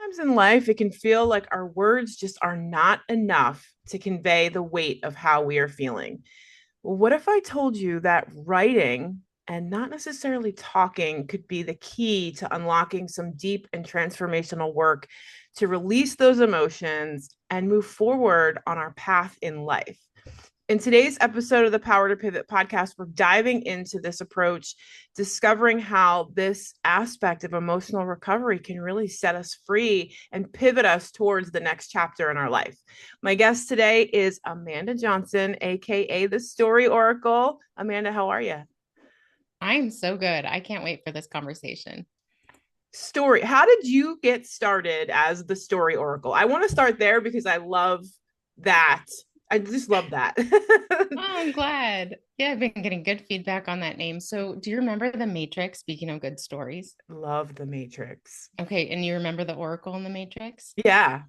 Sometimes in life, it can feel like our words just are not enough to convey the weight of how we are feeling. Well, what if I told you that writing and not necessarily talking could be the key to unlocking some deep and transformational work to release those emotions and move forward on our path in life? In today's episode of the Power to Pivot podcast, we're diving into this approach, discovering how this aspect of emotional recovery can really set us free and pivot us towards the next chapter in our life. My guest today is Amanda Johnson, aka the Story Oracle. Amanda, how are you? I'm so good. I can't wait for this conversation. Story. How did you get started as the Story Oracle? I want to start there because I love that. I just love that. Oh, I'm glad. Yeah, I've been getting good feedback on that name. So, do you remember The Matrix? Speaking of good stories. Love the Matrix. Okay, and you remember the Oracle in the Matrix? Yeah,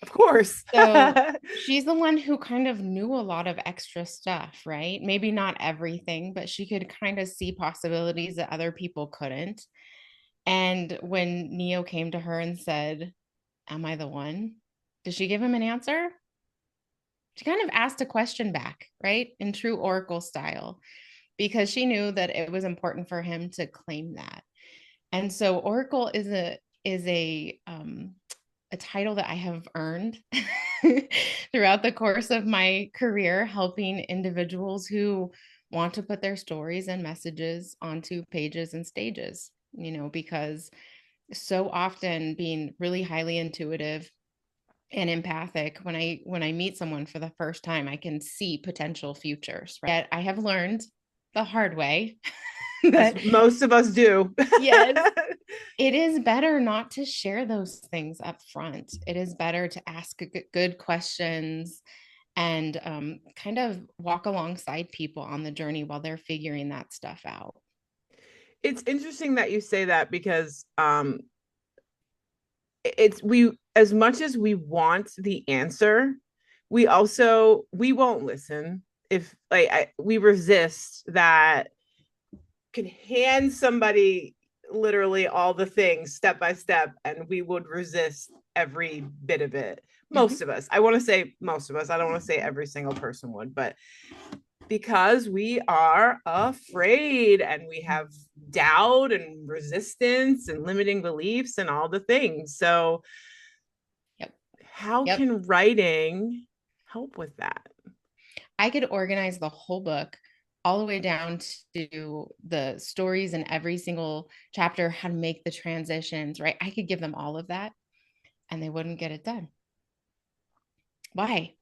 of course. So, she's the one who kind of knew a lot of extra stuff, right? Maybe not everything, but she could kind of see possibilities that other people couldn't. And when Neo came to her and said, "Am I the one?" Did she give him an answer? She kind of asked a question back, right? In true Oracle style, because she knew that it was important for him to claim that. And so Oracle is a title that I have earned throughout the course of my career, helping individuals who want to put their stories and messages onto pages and stages, because so often being really highly intuitive and empathic, when I meet someone for the first time, I can see potential futures, right? Yet I have learned the hard way As that most of us do. yes, it is better not to share those things up front. It is better to ask good questions and kind of walk alongside people on the journey while they're figuring that stuff out. It's interesting that you say that because it's we as much as we want the answer, we won't listen if we resist that can hand somebody literally all the things step by step and we would resist every bit of it. Most of us. I want to say most of us. I don't want to say every single person would, but because we are afraid and we have doubt and resistance and limiting beliefs and all the things. So, Yep. how Yep. can writing help with that? I could organize the whole book all the way down to the stories in every single chapter, how to make the transitions, right? I could give them all of that and they wouldn't get it done. Why?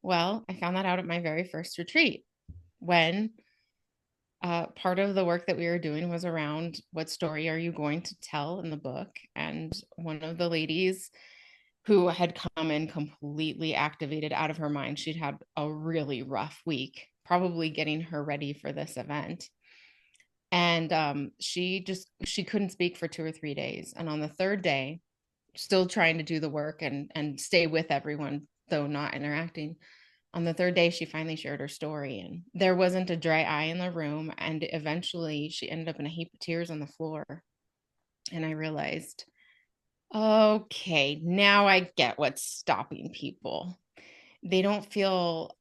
Well, I found that out at my very first retreat when part of the work that we were doing was around what story are you going to tell in the book? And one of the ladies who had come in completely activated out of her mind, she'd had a really rough week, probably getting her ready for this event. And she couldn't speak for 2 or 3 days. And on the third day, still trying to do the work and stay with everyone, though not interacting. On the third day, she finally shared her story, and there wasn't a dry eye in the room. And eventually, she ended up in a heap of tears on the floor. And I realized, okay, now I get what's stopping people. They don't feel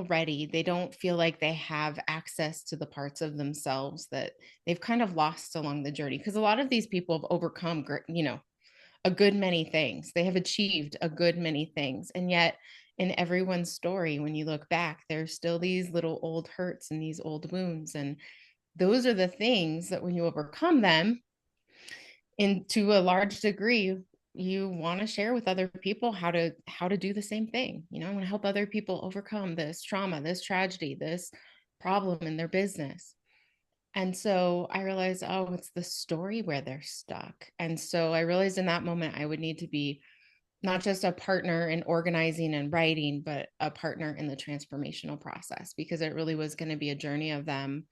ready. They don't feel like they have access to the parts of themselves that they've kind of lost along the journey, because a lot of these people have overcome, a good many things. They have achieved a good many things. And yet, in everyone's story, when you look back, there's still these little old hurts and these old wounds. And those are the things that when you overcome them, in to a large degree, you want to share with other people how to do the same thing. I want to help other people overcome this trauma, this tragedy, this problem in their business. And so I realized, oh, it's the story where they're stuck. And so I realized in that moment, I would need to be not just a partner in organizing and writing, but a partner in the transformational process, because it really was going to be a journey of them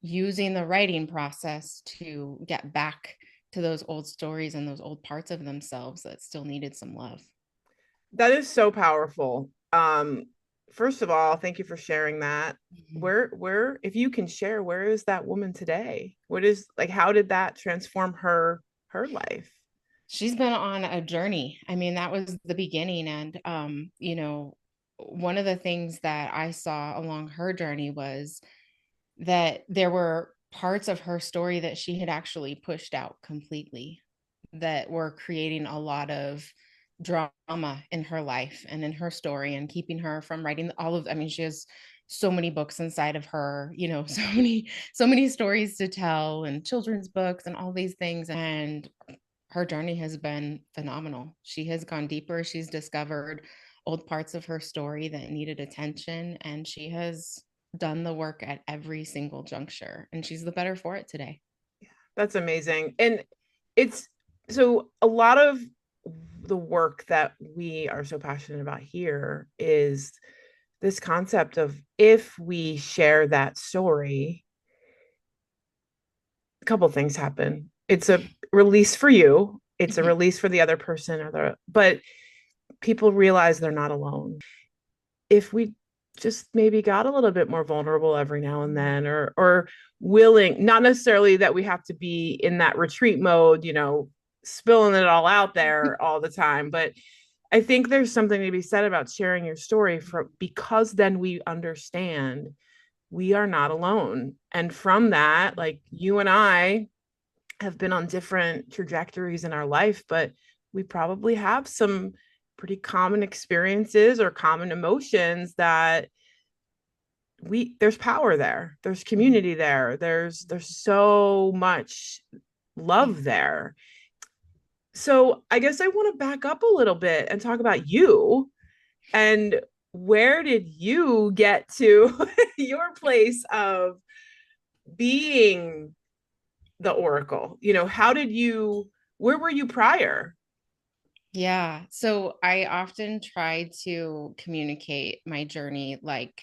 using the writing process to get back to those old stories and those old parts of themselves that still needed some love. That is so powerful. First of all, thank you for sharing that. Mhm. Where, if you can share, where is that woman today? What is like, how did that transform her life? She's been on a journey. I mean, that was the beginning. And, one of the things that I saw along her journey was that there were parts of her story that she had actually pushed out completely that were creating a lot of drama in her life and in her story and keeping her from writing all of, I mean, she has so many books inside of her, so many stories to tell and children's books and all these things. And her journey has been phenomenal. She has gone deeper. She's discovered old parts of her story that needed attention, and she has done the work at every single juncture, and she's the better for it today. That's amazing. And it's so a lot of the work that we are so passionate about here is this concept of if we share that story, a couple things happen. It's a release for you, it's a Mhm. release for the other person but people realize they're not alone. If we just maybe got a little bit more vulnerable every now and then, or willing, not necessarily that we have to be in that retreat mode, spilling it all out there all the time, but I think there's something to be said about sharing your story because then we understand we are not alone. And from that, like you and I have been on different trajectories in our life, but we probably have some pretty common experiences or common emotions that there's power there, there's Mhm. community there, there's so much Yeah. love there. So I guess I want to back up a little bit and talk about you. And where did you get to your place of being the oracle? How did you, where were you prior? Yeah. So I often try to communicate my journey like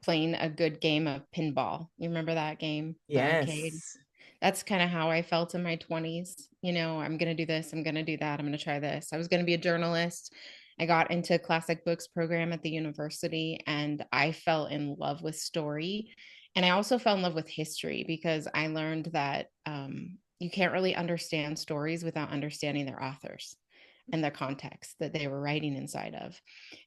playing a good game of pinball. You remember that game, the arcade? Yes. That's kind of how I felt in my 20s. I'm going to do this, I'm going to do that, I'm going to try this. I was going to be a journalist. I got into classic books program at the university and I fell in love with story. And I also fell in love with history because I learned that you can't really understand stories without understanding their authors and the context that they were writing inside of.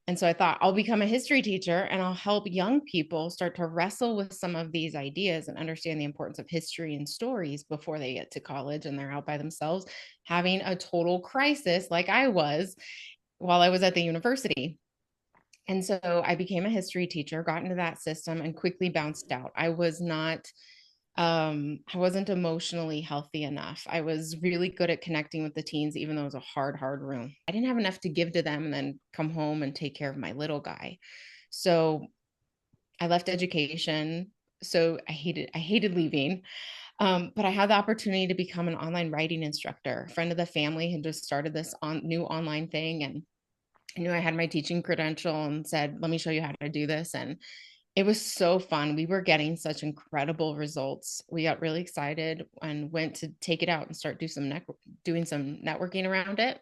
And so I thought I'll become a history teacher and I'll help young people start to wrestle with some of these ideas and understand the importance of history and stories before they get to college and they're out by themselves having a total crisis like I was while I was at the university. And so I became a history teacher, got into that system and quickly bounced out. I wasn't emotionally healthy enough. I was really good at connecting with the teens, even though it was a hard room. I didn't have enough to give to them and then come home and take care of my little guy. So I left education. So I hated leaving. But I had the opportunity to become an online writing instructor. A friend of the family had just started this new online thing, and I knew I had my teaching credential and said, let me show you how to do this. And it was so fun. We were getting such incredible results. We got really excited and went to take it out and start doing some networking around it.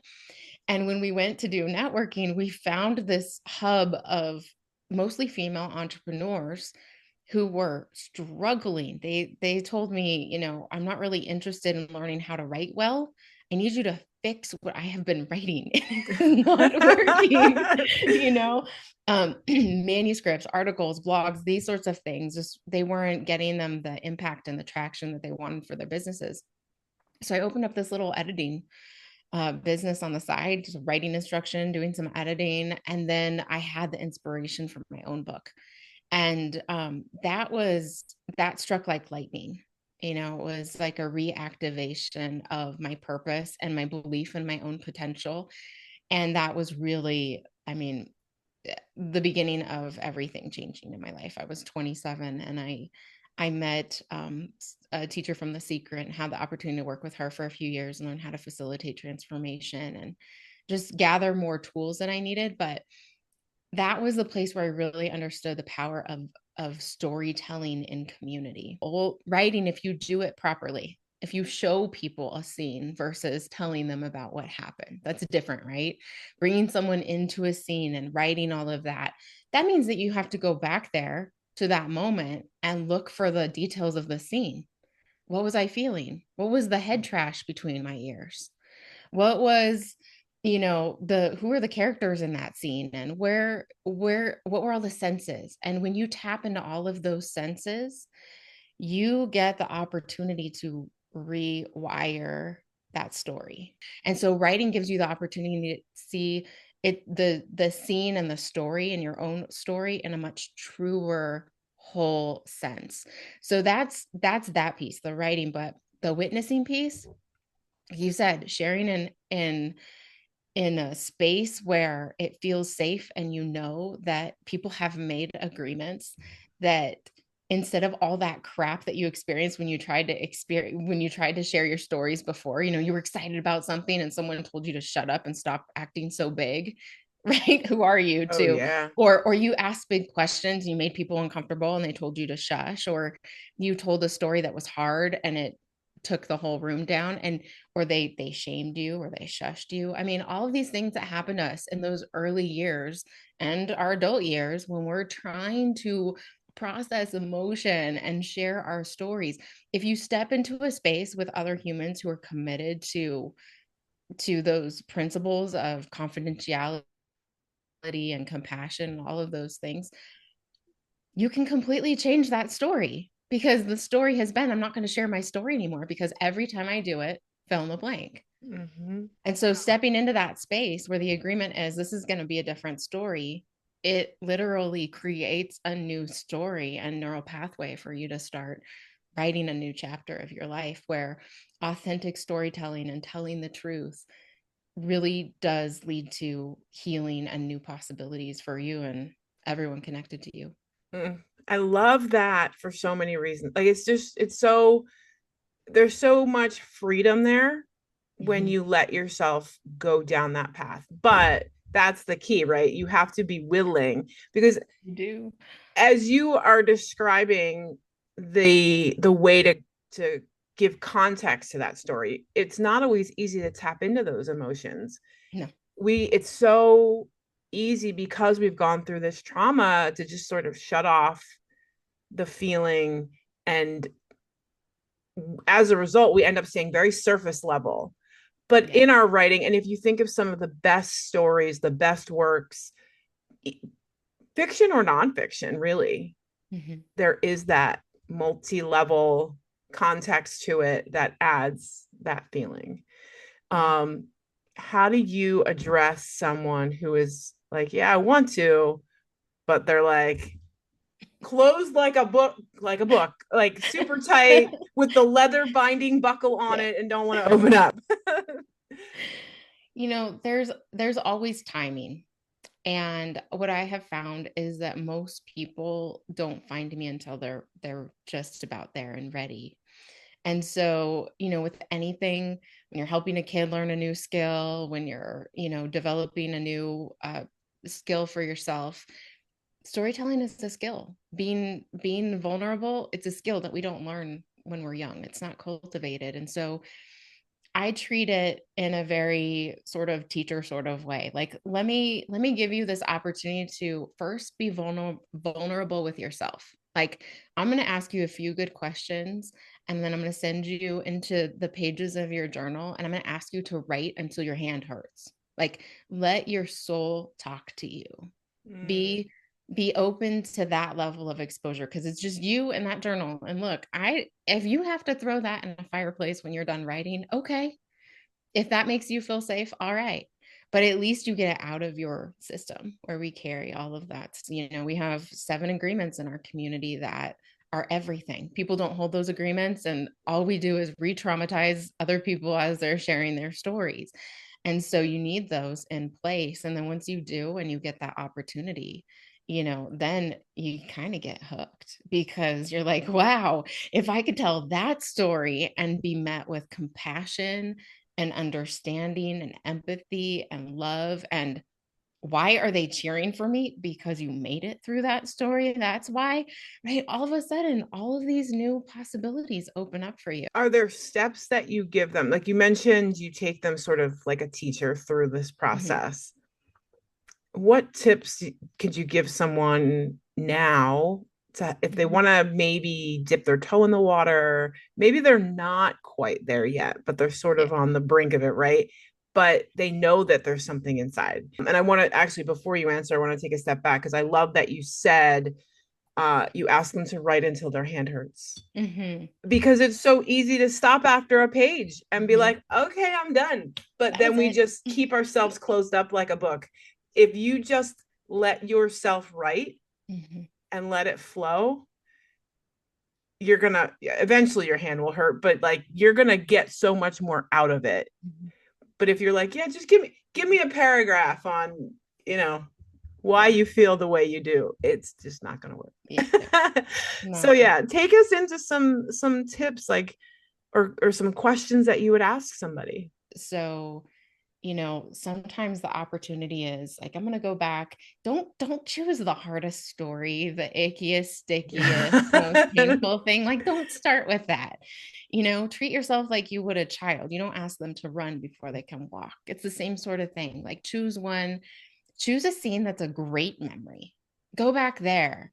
And when we went to do networking, we found this hub of mostly female entrepreneurs who were struggling. They told me, I'm not really interested in learning how to write well. I need you to fix what I have been writing. It's not working, you know. Manuscripts, articles, blogs, these sorts of things, just they weren't getting them the impact and the traction that they wanted for their businesses. So I opened up this little editing business on the side, just writing instruction, doing some editing, and then I had the inspiration for my own book. And that struck like lightning. It was like a reactivation of my purpose and my belief in my own potential. And that was really, I mean, the beginning of everything changing in my life. I was 27 and I met a teacher from The Secret and had the opportunity to work with her for a few years and learn how to facilitate transformation and just gather more tools that I needed. But that was the place where I really understood the power of storytelling in community. Well, writing, if you do it properly, if you show people a scene versus telling them about what happened, that's different, right? Bringing someone into a scene and writing all of that, that means that you have to go back there to that moment and look for the details of the scene. What was I feeling? What was the head trash between my ears? What was, the who are the characters in that scene, and what were all the senses? And when you tap into all of those senses, you get the opportunity to rewire that story. And so writing gives you the opportunity to see the scene and the story and your own story in a much truer whole sense. So that's that piece, the writing. But the witnessing piece, you said, sharing in a space where it feels safe, and that people have made agreements, that instead of all that crap that you experienced when you tried to share your stories before, you were excited about something and someone told you to shut up and stop acting so big. Right? Who are you Oh to, yeah. or you asked big questions and you made people uncomfortable and they told you to shush, or you told a story that was hard and it took the whole room down, and or they shamed you or they shushed you. I mean, all of these things that happen to us in those early years and our adult years when we're trying to process emotion and share our stories. If you step into a space with other humans who are committed to those principles of confidentiality and compassion and all of those things, you can completely change that story, because the story has been, I'm not going to share my story anymore because every time I do it, fill in the blank. Hmm. And so stepping into that space where the agreement is this is going to be a different story, it literally creates a new story and neural pathway for you to start writing a new chapter of your life, where authentic storytelling and telling the truth really does lead to healing and new possibilities for you and everyone connected to you. Mm. I love that for so many reasons. Like it's so there's so much freedom there when Mm-hmm. you let yourself go down that path. But that's the key, right? You have to be willing because You do. as you are describing the way to give context to that story, it's not always easy to tap into those emotions. No. It's so easy because we've gone through this trauma to just sort of shut off the feeling, and as a result we end up staying very surface level. But in Yes. our writing, and if you think of some of the best stories, the best works, fiction or nonfiction, really, Mm-hmm. there is that multi-level context to it that adds that feeling. Yeah. um how do you address someone who is like, yeah, I want to, but they're like closed like super tight with the leather binding buckle on Yeah. it and don't want to open up? There's always timing. And what I have found is that most people don't find me until they're just about there and ready. And so, with anything, when you're helping a kid learn a new skill, when you're, developing a new skill for yourself, storytelling is a skill. Being vulnerable, it's a skill that we don't learn when we're young. It's not cultivated. And so I treat it in a very sort of teacher sort of way. Like, let me give you this opportunity to first be vulnerable with yourself. Like, I'm going to ask you a few good questions, and then I'm going to send you into the pages of your journal, and I'm going to ask you to write until your hand hurts. Like, let your soul talk to you. Mm. Be open to that level of exposure, because it's just you and that journal. And look, I if you have to throw that in a fireplace when you're done writing, okay. If that makes you feel safe, all right. But at least you get it out of your system, where we carry all of that. We have 7 agreements in our community that are everything. People don't hold those agreements, and all we do is re-traumatize other people as they're sharing their stories. And so you need those in place. And then once you do and you get that opportunity, then you kind of get hooked, because you're like, wow, if I could tell that story and be met with compassion and understanding and empathy and love, and why are they cheering for me? Because you made it through that story. That's why, right? All of a sudden, all of these new possibilities open up for you. Are there steps that you give them? Like you mentioned, you take them sort of like a teacher through this Mhm. process. What tips could you give someone now to, if they Mhm. want to maybe dip their toe in the water? Maybe they're not quite there yet, but they're sort Yeah. of on the brink of it, right? but they know that there's something inside. And I want to actually, before you answer, I want to take a step back because I love that you said you ask them to write until their hand hurts. Mm-hmm. Because it's so easy to stop after a page and be Mm-hmm. like, okay, I'm done. But That then was we it. just keep ourselves closed up like a book. If you just let yourself write Mm-hmm. and let it flow, you're gonna eventually your hand will hurt, but like you're gonna get so much more out of it. Mm-hmm. But if you're like, yeah, just give me a paragraph on, you know, why you feel the way you do, it's just not gonna Yeah, work. So no. yeah, take us into some tips like or some questions that you would ask somebody. So, sometimes the opportunity is like, I'm going to go back. Don't choose the hardest story, the ickiest, stickiest, most painful thing. Like, don't start with that. Treat yourself like you would a child. You don't ask them to run before they can walk. It's the same sort of thing. Like, choose a scene that's a great memory. Go back there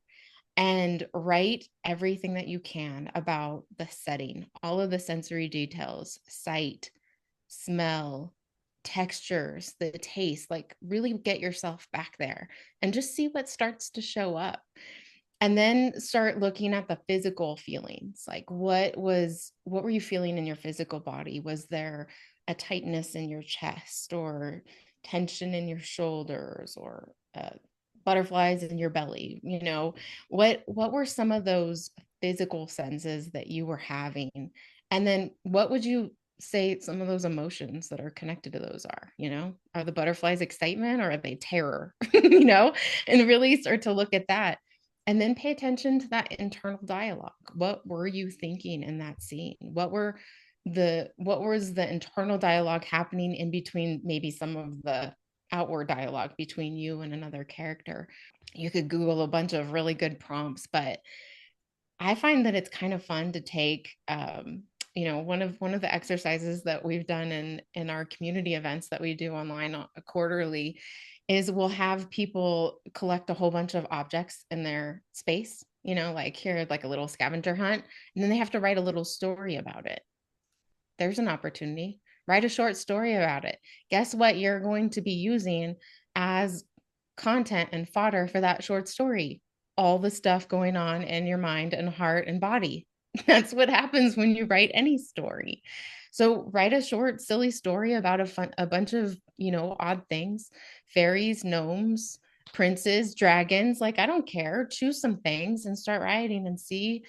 and write everything that you can about the setting, all of the sensory details, sight, smell, textures, the taste, like really get yourself back there and just see what starts to show up. And then start looking at the physical feelings. Like what were you feeling in your physical body? Was there a tightness in your chest or tension in your shoulders or butterflies in your belly? What were some of those physical senses that you were having? And then what would you say some of those emotions that are connected to those are the butterflies excitement or are they terror? And really start to look at that and then pay attention to that internal dialogue. What were you thinking in that scene? What was the internal dialogue happening in between maybe some of the outward dialogue between you and another character? You could Google a bunch of really good prompts, but I find that it's kind of fun to take one of the exercises that we've done in our community events that we do online quarterly is we'll have people collect a whole bunch of objects in their space, like here, like a little scavenger hunt, and then they have to write a little story about it. There's an opportunity. Write a short story about it. Guess what you're going to be using as content and fodder for that short story? All the stuff going on in your mind and heart and body. That's what happens when you write any story. So write a short, silly story about a bunch of, odd things, fairies, gnomes, princes, dragons. Like, I don't care. Choose some things and start writing and see,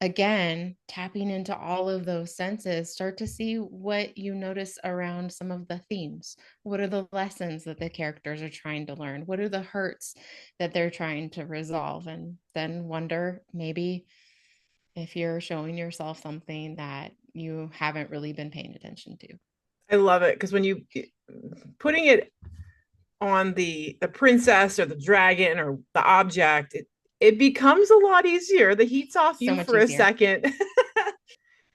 again, tapping into all of those senses, start to see what you notice around some of the themes. What are the lessons that the characters are trying to learn? What are the hurts that they're trying to resolve? And then wonder maybe if you're showing yourself something that you haven't really been paying attention to. I love it because when you putting it on the princess or the dragon or the object, it becomes a lot easier. The heat's off So you much for a easier. second.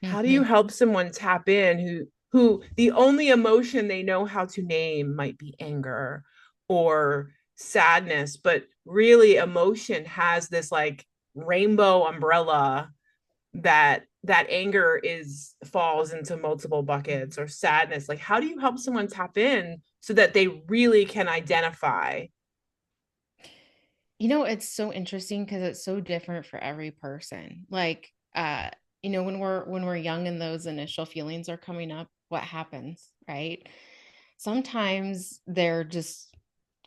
How do you Mm-hmm. help someone tap in who the only emotion they know how to name might be anger or sadness, but really emotion has this like rainbow umbrella that anger is falls into multiple buckets or sadness. Like how do you help someone tap in so that they really can identify? It's so interesting because it's so different for every person. Like, when we're young and those initial feelings are coming up, what happens, right? Sometimes they're just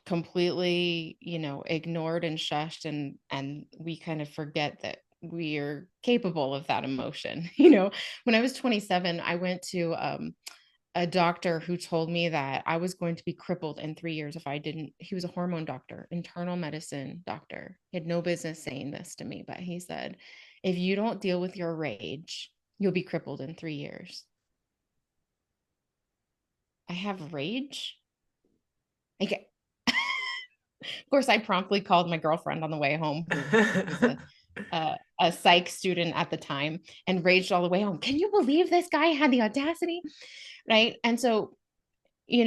completely, ignored and shushed and we kind of forget that we're capable of that emotion. When I was 27, I went to a doctor who told me that I was going to be crippled in 3 years if I didn't. He was a hormone doctor, internal medicine doctor. He had no business saying this to me, but he said, if you don't deal with your rage, you'll be crippled in 3 years. I have rage? Like, of course, I promptly called my girlfriend on the way home, who was a psych student at the time, and raged all the way home. Can you believe this guy had the audacity? Right. And so we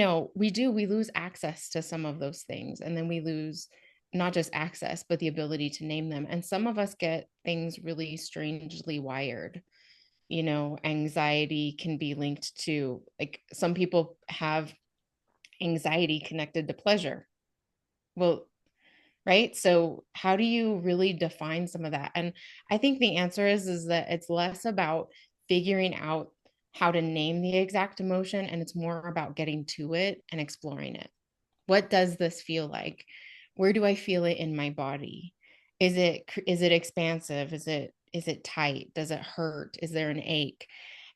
lose access to some of those things. And then we lose not just access, but the ability to name them. And some of us get things really strangely wired. Anxiety can be linked to, like, some people have anxiety connected to pleasure. Well, right? So how do you really define some of that? And I think the answer is that it's less about figuring out how to name the exact emotion, and it's more about getting to it and exploring it. What does this feel like? Where do I feel it in my body? Is it expansive? Is it tight? Does it hurt? Is there an ache?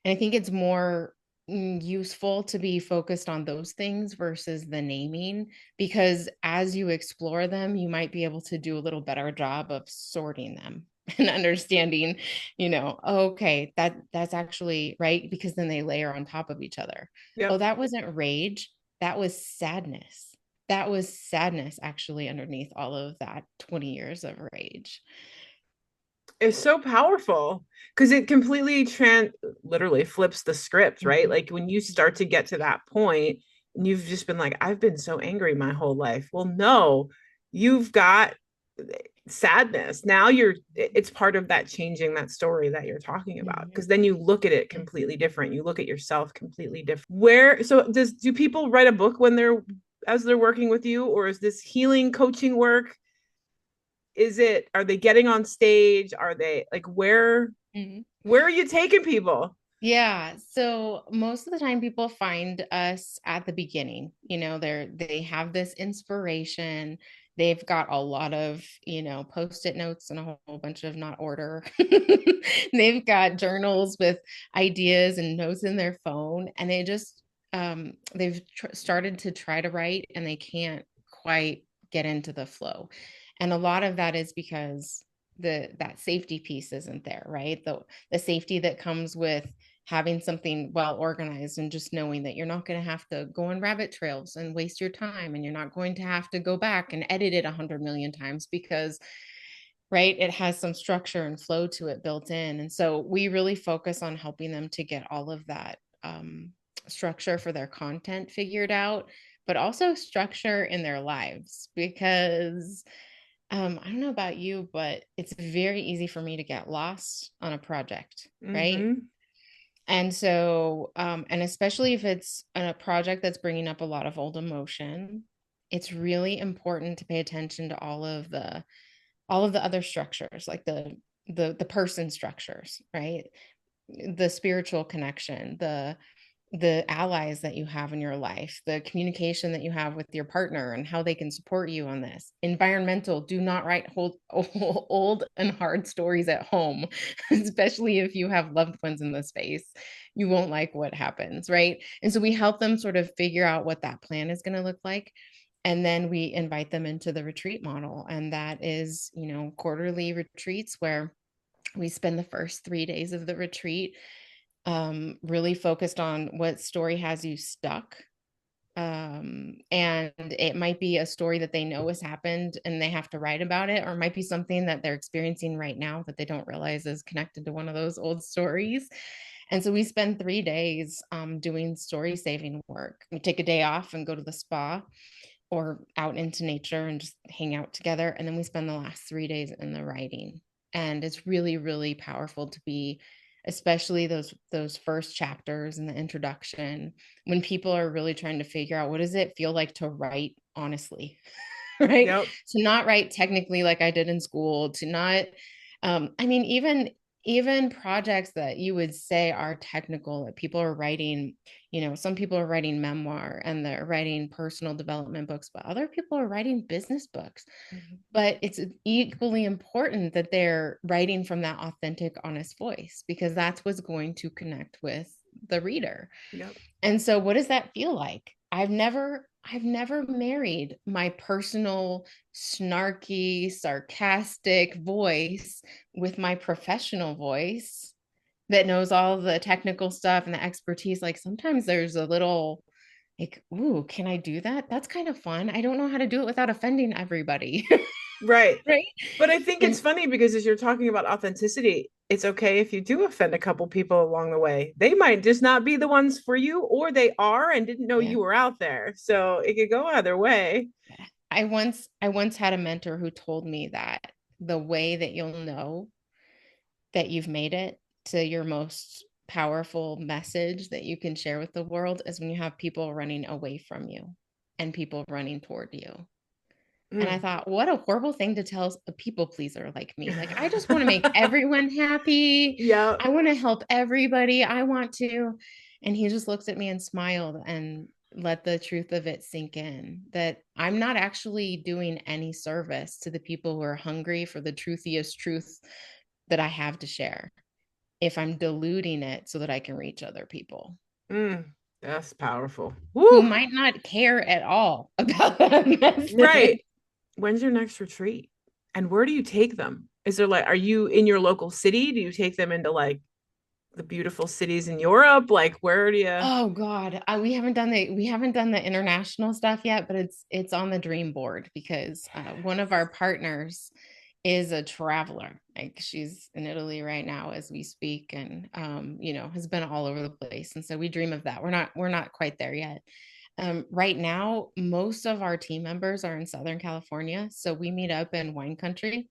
And I think it's more useful to be focused on those things versus the naming, because as you explore them, you might be able to do a little better job of sorting them and understanding, okay, that's actually right, because then they layer on top of each other. Oh, Yep. that wasn't rage, that was sadness. That was sadness actually underneath all of that 20 years of rage. It's so powerful because it completely literally flips the script, right? Mhm. Like when you start to get to that point and you've just been like, I've been so angry my whole life. Well, no, you've got sadness. Now it's part of that changing that story that you're talking about. Mhm. Because then you look at it completely different. You look at yourself completely different. So do people write a book when as they're working with you, or is this healing coaching work? Are they getting on stage? Are they like Mhm. where are you taking people? Yeah. So most of the time people find us at the beginning. They have this inspiration. They've got a lot of, post-it notes and a whole bunch of not order. They've got journals with ideas and notes in their phone, and they've started to try to write and they can't quite get into the flow. And a lot of that is because that safety piece isn't there, right? The safety that comes with having something well organized and just knowing that you're not going to have to go on rabbit trails and waste your time, and you're not going to have to go back and edit it 100 million times, because right, it has some structure and flow to it built in. And so we really focus on helping them to get all of that structure for their content figured out, but also structure in their lives, because I don't know about you, but it's very easy for me to get lost on a project, right? Mm-hmm. And so, and especially if it's a project that's bringing up a lot of old emotion, it's really important to pay attention to all of the other structures, like the person structures, right? The spiritual connection, the allies that you have in your life, the communication that you have with your partner and how they can support you on this. Environmental, do not write old and hard stories at home, especially if you have loved ones in the space. You won't like what happens, right? And so we help them sort of figure out what that plan is going to look like. And then we invite them into the retreat model. And that is, quarterly retreats where we spend the first 3 days of the retreat really focused on what story has you stuck. And it might be a story that they know has happened and they have to write about it, or it might be something that they're experiencing right now that they don't realize is connected to one of those old stories. And so we spend 3 days doing story saving work. We take a day off and go to the spa or out into nature and just hang out together. And then we spend the last 3 days in the writing. And it's really, really powerful to be, especially those first chapters in the introduction, when people are really trying to figure out what does it feel like to write honestly, right? Yep. To not write technically like I did in school, to not, I mean, even projects that you would say are technical, that people are writing, some people are writing memoir and they're writing personal development books, but other people are writing business books. But it's equally important that they're writing from that authentic, honest voice, because that's what's going to connect with the reader. Yep. And so what does that feel like? I've never married my personal snarky, sarcastic voice with my professional voice that knows all the technical stuff and the expertise. Like sometimes there's a little like, ooh, can I do that? That's kind of fun. I don't know how to do it without offending everybody. Right. Right. But I think it's And funny because as you're talking about authenticity, it's okay if you do offend a couple people along the way. They might just not be the ones for you, or they are and didn't know yeah. you were out there. So it could go either way. I once had a mentor who told me that the way that you'll know that you've made it to your most powerful message that you can share with the world is when you have people running away from you. and people running toward you. And I Mm. thought, what a horrible thing to tell a people pleaser like me. Like, I just want to make everyone happy. Yeah. I want to help everybody. I want to. And he just looked at me and smiled and let the truth of it sink in, that I'm not actually doing any service to the people who are hungry for the truthiest truth that I have to share if I'm diluting it so that I can reach other people Mm. That's powerful. who Woo. might not care at all about that Right. message. When's your next retreat? And where do you take them? Is there like, are you in your local city? Do you take them into like the beautiful cities in Europe? Like, where do you? Oh God, we haven't done the international stuff yet, but it's on the dream board because one of our partners is a traveler. Like she's in Italy right now as we speak, and has been all over the place. And so we dream of that. We're not quite there yet. Right now, most of our team members are in Southern California, so we meet up in wine country,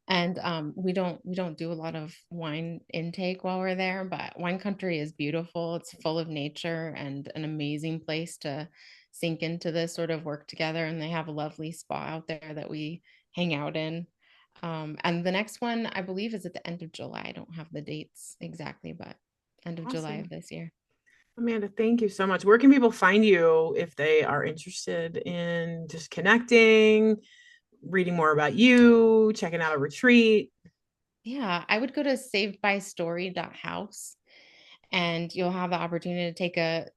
and we don't do a lot of wine intake while we're there, but wine country is beautiful. It's full of nature and an amazing place to sink into this sort of work together, and they have a lovely spa out there that we hang out in. And the next one I believe is at the end of July. I don't have the dates exactly, but end of July of Awesome. this year. Amanda, thank you so much. Where can people find you if they are interested in just connecting, reading more about you, checking out a retreat? Yeah, I would go to savedbystory.house, and you'll have the opportunity to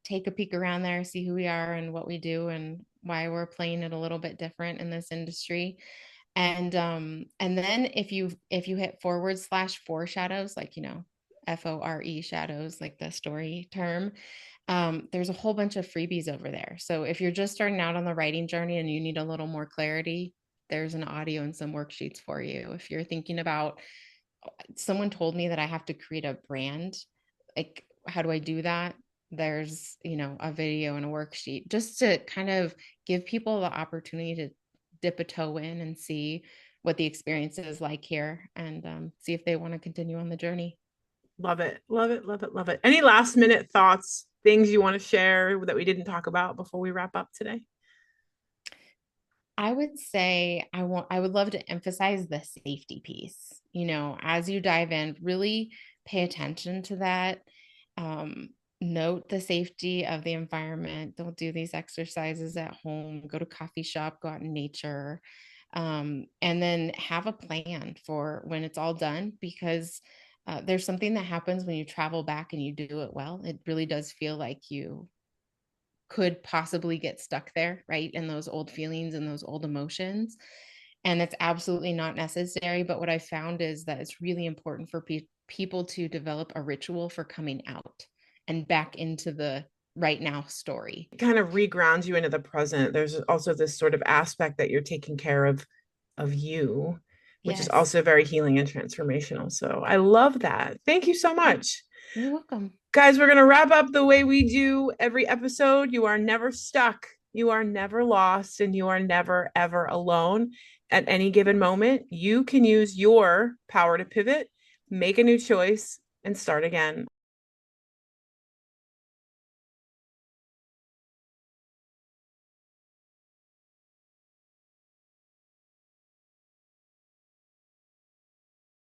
take a peek around there, see who we are and what we do and why we're playing it a little bit different in this industry. And then if you hit /foreshadows, like FORE shadows, like the story term, there's a whole bunch of freebies over there. So if you're just starting out on the writing journey and you need a little more clarity, there's an audio and some worksheets for you. If you're thinking about, someone told me that I have to create a brand, like how do I do that? There's a video and a worksheet just to kind of give people the opportunity to dip a toe in and see what the experience is like here, and see if they want to continue on the journey. Love it. Love it. Love it. Love it. Any last minute thoughts, things you want to share that we didn't talk about before we wrap up today? I would say I would love to emphasize the safety piece. As you dive in, really pay attention to that. Note the safety of the environment. Don't do these exercises at home. Go to coffee shop, go out in nature. And then have a plan for when it's all done, because there's something that happens when you travel back and you do it well. It really does feel like you could possibly get stuck there, right? In those old feelings and those old emotions. And it's absolutely not necessary. But what I found is that it's really important for people to develop a ritual for coming out and back into the right now story. It kind of regrounds you into the present. There's also this sort of aspect that you're taking care of you, which is Yes, also very healing and transformational. So I love that. Thank you so much. you're welcome. Guys, we're going to wrap up the way we do every episode. You are never stuck, you are never lost, and you are never, ever alone. At any given moment, you can use your power to pivot, make a new choice, and start again.